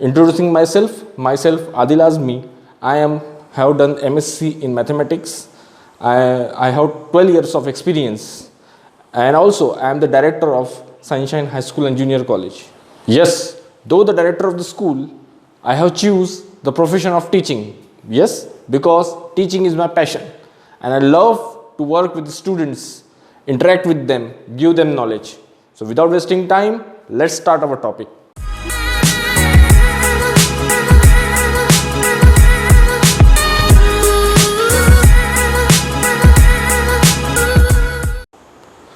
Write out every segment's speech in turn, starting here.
Introducing myself Adil Azmi. I have done MSc in mathematics. I have 12 years of experience, and also I am the director of Sunshine High School and Junior College. Yes, though the director of the school, I have choose the profession of teaching. Yes, because teaching is my passion, and I love to work with the students, interact with them, give them knowledge. So without wasting time, let's start our topic.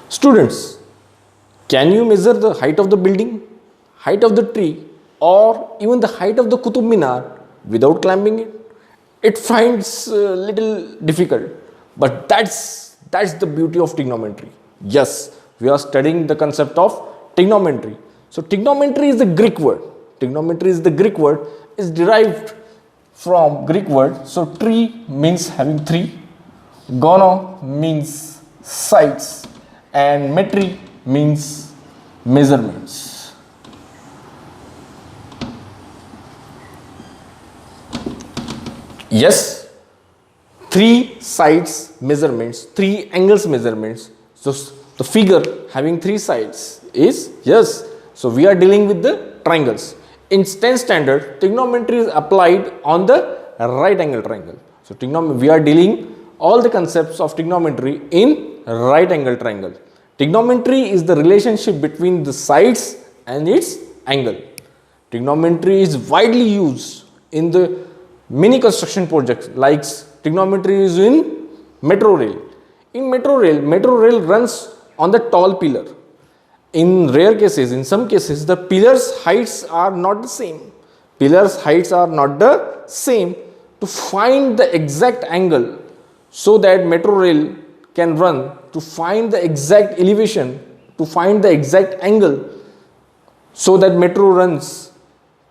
Students, can you measure the height of the building, height of the tree, or even the height of the Qutub Minar without climbing it? It finds little difficult, but that's the beauty of trigonometry. Yes, we are studying the concept of trigonometry. So trigonometry is the Greek word. Trigonometry is the Greek word, is derived from Greek word. So tri means having three, gono means sides, and metri means measurements. Yes, three sides measurements, three angles measurements. So the figure having three sides is, yes, so we are dealing with the triangles. In 10th standard, trigonometry is applied on the right angle triangle. So we are dealing all the concepts of trigonometry in right angle triangle. Trigonometry is the relationship between the sides and its angle. Trigonometry is widely used in the many construction projects, like trigonometry is in metro rail. In metro rail runs on the tall pillar. In rare cases, in some cases, the pillars heights are not the same. Pillars heights are not the same. To find the exact angle so that metro rail can run, to find the exact elevation, to find the exact angle so that metro runs,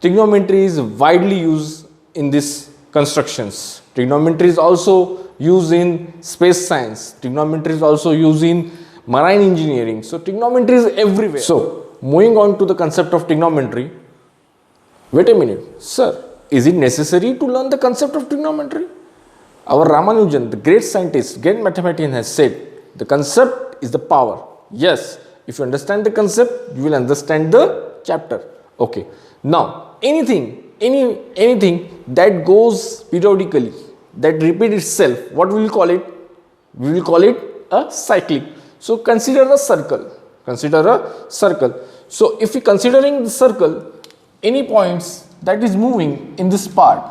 trigonometry is widely used in these constructions. Trigonometry is also used in space science. Trigonometry is also used in marine engineering. So trigonometry is everywhere. So moving on to the concept of trigonometry. Wait a minute, sir, is it necessary to learn the concept of trigonometry? Our Ramanujan, the great scientist, great mathematician, has said, the concept is the power. Yes, if you understand the concept, you will understand the chapter. Okay. Now, anything that goes periodically, that repeats itself, what we will call it? We will call it a cyclic. So, consider a circle. Consider a circle. So, if we considering the circle, any points that is moving in this part.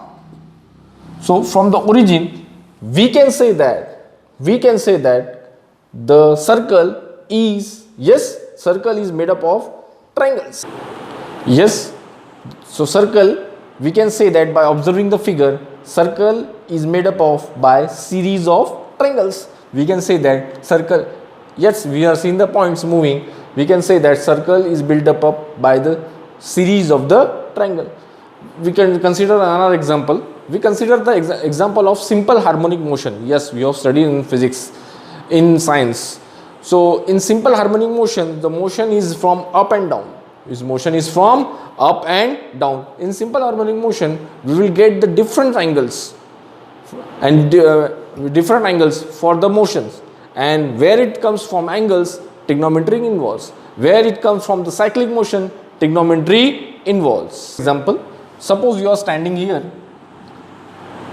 So, from the origin, we can say that the circle is, yes, circle is made up of triangles. Yes, so circle, we can say that by observing the figure, circle is made up of by series of triangles. We can say that circle, yes, we are seeing the points moving. We can say that circle is built up by the series of the triangle. We can consider another example. We consider the example of simple harmonic motion. Yes, we have studied in physics, in science. So, in simple harmonic motion, the motion is from up and down. This motion is from up and down. In simple harmonic motion, we will get the different angles and different angles for the motions. And where it comes from angles, trigonometry involves. Where it comes from the cyclic motion, trigonometry involves. Example, suppose you are standing here,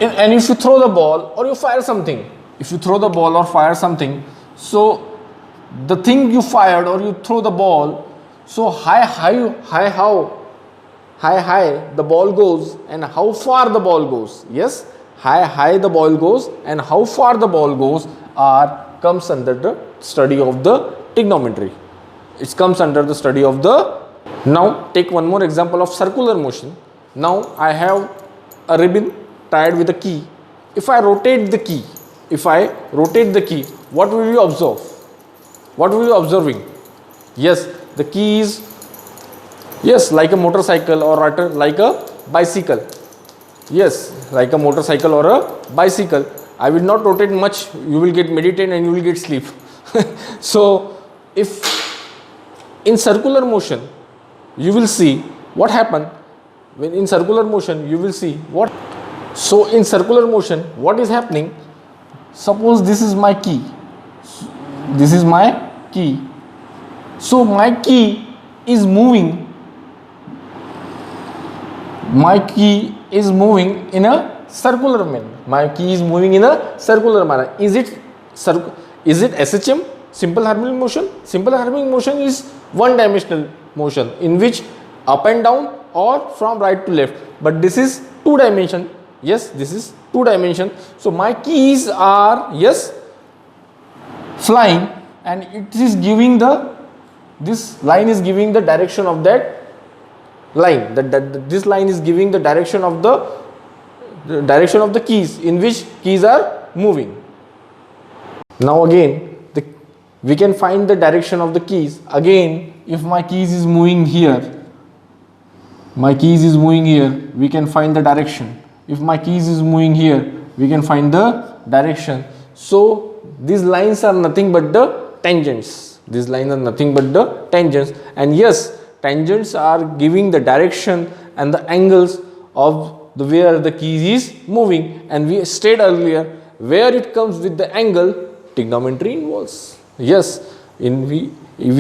and if you throw the ball or you fire something, so the thing you fired or you throw the ball, so high the ball goes and how far the ball goes. Yes, high the ball goes and how far the ball goes comes under the study of the trigonometry. It comes under the study of the. Now take one more example of circular motion. Now I have a ribbon tied with a key. If I rotate the key, what will you observe? What will you observing? Yes, the key is, yes, like a motorcycle or like a bicycle. Yes, like a motorcycle or a bicycle. I will not rotate much. You will get meditate and you will get sleep. So, if in circular motion, you will see what happened. when in circular motion you will see what. So in circular motion what is happening, suppose this is my key, this is my key, so my key is moving, my key is moving in a circular manner, my key is moving in a circular manner. Is it SHM, simple harmonic motion? Simple harmonic motion is one dimensional motion in which up and down or from right to left, but this is two dimension. Yes, this is two dimension. So my keys are, yes, flying, and it is giving the, this line is giving the direction of that line, this line is giving the direction of the keys in which keys are moving. Now again we can find the direction of the keys. Again, if my keys is moving here, my keys is moving here, we can find the direction. If my keys is moving here, we can find the direction. So these lines are nothing but the tangents. These lines are nothing but the tangents. And yes, tangents are giving the direction and the angles of the where the key is moving. And we stated earlier, where it comes with the angle, trigonometry involves. Yes, we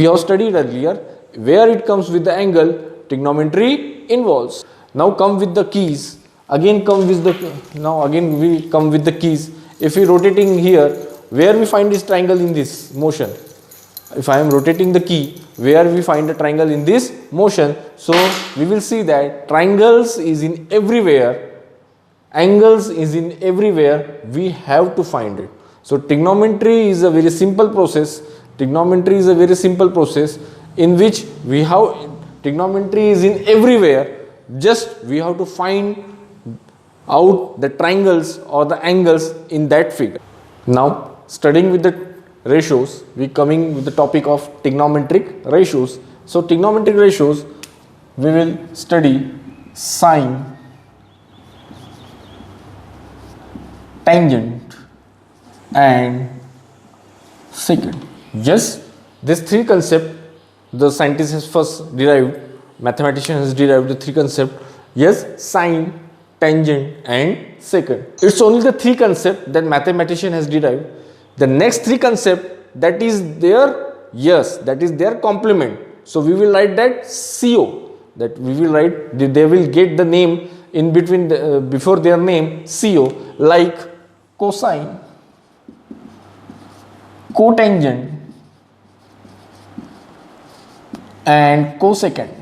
have studied earlier, where it comes with the angle, trigonometry involves. Now come with the keys. Again come with the, now again we come with the keys. If we rotating here, where we find this triangle in this motion? If I am rotating the key, where we find a triangle in this motion? So we will see that triangles is in everywhere, angles is in everywhere, we have to find it. So trigonometry is a very simple process. Trigonometry is a very simple process in which we have, trigonometry is in everywhere, just we have to find out the triangles or the angles in that figure. Now studying with the ratios, we coming with the topic of trigonometric ratios. So trigonometric ratios, we will study sine, tangent and secant. Yes, these three concepts the scientist has first derived, mathematician has derived the three concepts. Yes, sine, tangent and secant. It's only the three concepts that mathematician has derived. The next three concepts, that is their, yes, that is their complement. So we will write that CO, that we will write, they will get the name in between the, before their name CO, like cosine, cotangent and cosecant.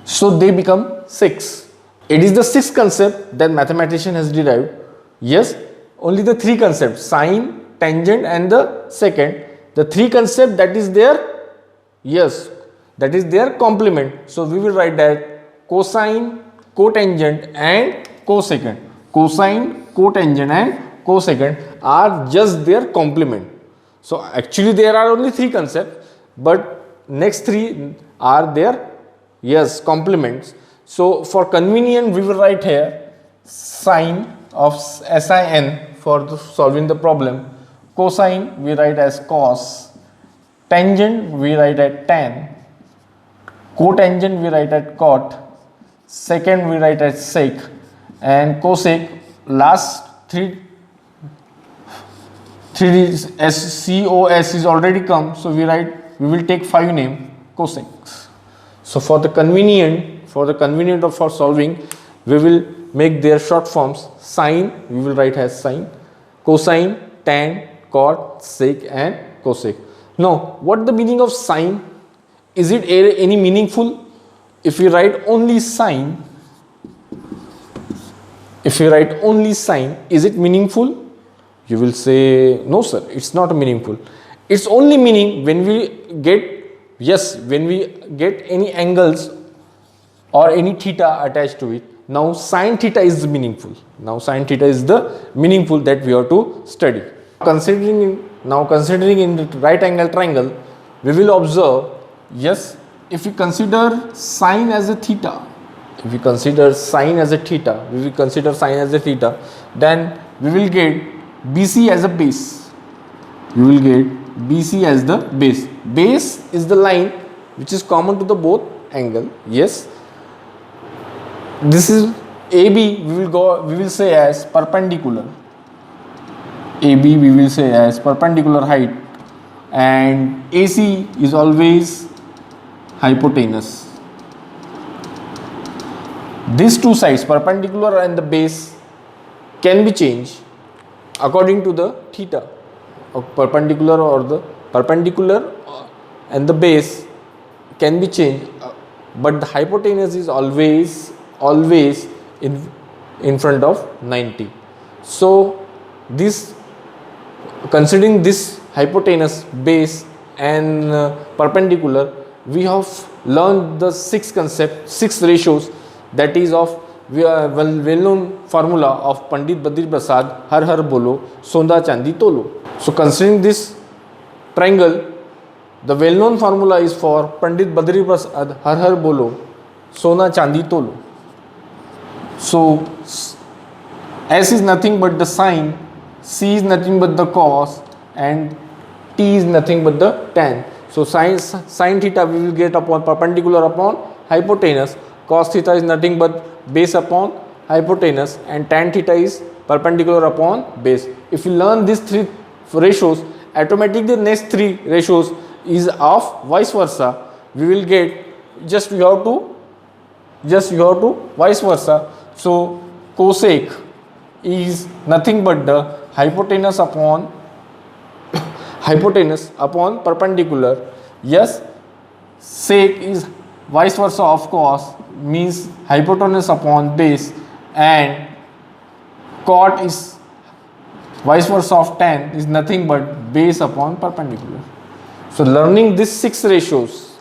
So they become 6. It is the sixth concept that mathematician has derived. Yes, only the three concepts, sine, tangent and the secant. The three concept that is their, yes, that is their complement. So we will write that cosine, cotangent and cosecant. Cosine, cotangent and cosecant are just their complement. So actually there are only three concepts, but next three are their, yes, complements. So for convenience we will write here sine of sin for solving the problem, cosine we write as cos, tangent we write as tan, cotangent we write as cot, secant we write as sec, and cosec, last three COS is already come, so we will take 5 name cosec. So for the convenient for solving, we will make their short forms. Sine we will write as sine, cosine, tan, cot, sec and cosec. Now what the meaning of sine? Is it any meaningful? If we write only sine, is it meaningful? You will say no sir, it's not meaningful. It's only meaning when we get, yes, when we get any angles or any theta attached to it. Now sin theta is meaningful. Now sin theta is the meaningful that we have to study. Considering in the right angle triangle, we will observe, yes, if we consider sine as a theta, then we will get BC as a base. Base is the line which is common to the both angle. Yes. This is AB, we will say as perpendicular. AB we will say as perpendicular height, and AC is always hypotenuse. These two sides, perpendicular and the base, can be changed according to the theta. Perpendicular or the perpendicular and the base can be changed, but the hypotenuse is always in front of 90. So this, considering this hypotenuse, base and perpendicular, we have learned the six ratios, that is of well-known formula of Pandit Badri Prasad, har har bolo, sonda chandi tolo. So considering this triangle, the well-known formula is for Pandit Badri Prasad, har har bolo, sona chandi tolo. So S is nothing but the sine, C is nothing but the cos, and T is nothing but the tan. So sine theta we will get upon perpendicular upon hypotenuse, cos theta is nothing but base upon hypotenuse, and tan theta is perpendicular upon base. If you learn these three ratios, automatically the next three ratios is of vice versa. We will get, just you have to vice versa. So cosec is nothing but the hypotenuse upon perpendicular. Yes, sec is vice versa of cos, means hypotenuse upon base, and cot is vice versa of tan, is nothing but base upon perpendicular. So learning these six ratios,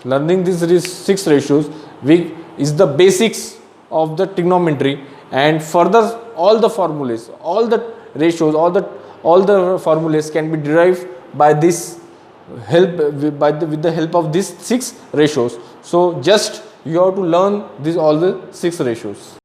is the basics of the trigonometry, and further all the formulas, all the ratios, all the formulas can be derived by this help, with the help of these six ratios. So just you have to learn all the six ratios.